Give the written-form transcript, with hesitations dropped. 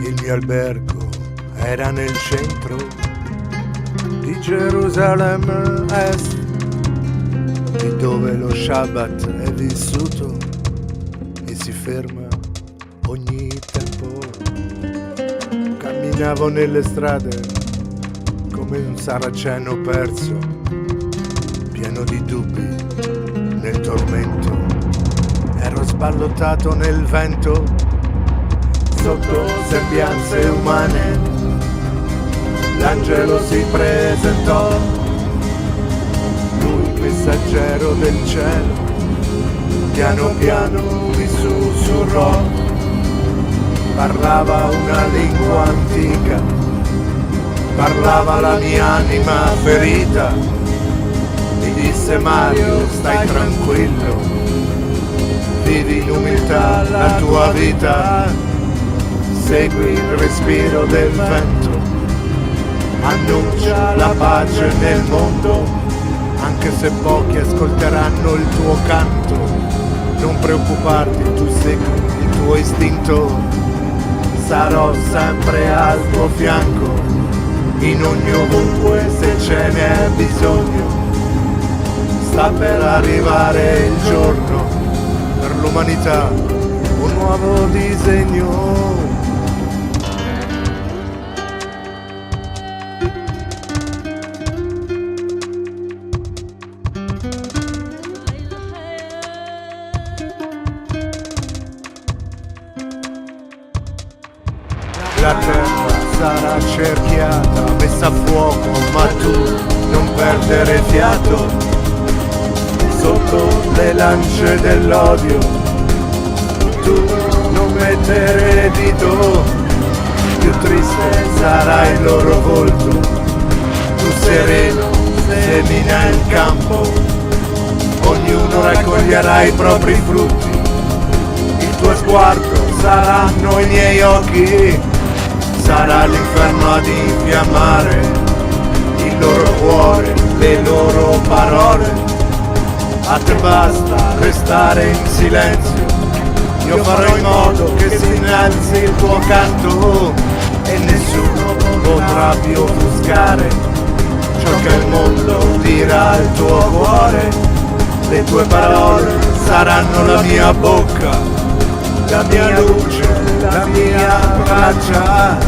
Il mio albergo era nel centro di Gerusalemme Est, di dove lo Shabbat è vissuto e si ferma ogni tempo. Camminavo nelle strade come un saraceno perso, pieno di dubbi nel tormento. Ero sballottato nel vento sotto sembianze umane. L'angelo si presentò, lui messaggero del cielo. Piano piano mi sussurrò, parlava una lingua antica, parlava la mia anima ferita. Mi disse: Mario, stai tranquillo, vivi in umiltà la tua vita. Segui il respiro del vento, annuncia la pace nel mondo, anche se pochi ascolteranno il tuo canto. Non preoccuparti, tu segui il tuo istinto, sarò sempre al tuo fianco, in ogni ovunque se ce n'è bisogno. Sta per arrivare il giorno, per l'umanità un nuovo disegno. La terra sarà cerchiata, messa a fuoco, ma tu non perdere fiato sotto le lance dell'odio. Tu non mettere dito, più triste sarà il loro volto. Tu sereno semina il campo, ognuno raccoglierà i propri frutti. Il tuo sguardo saranno i miei occhi, sarà l'inferno ad infiammare il loro cuore, le loro parole. A te basta restare in silenzio, io farò in modo che si innalzi il tuo canto e nessuno potrà più offuscare ciò che il mondo dirà al tuo cuore. Le tue parole saranno la mia bocca, la mia luce, la mia braccia.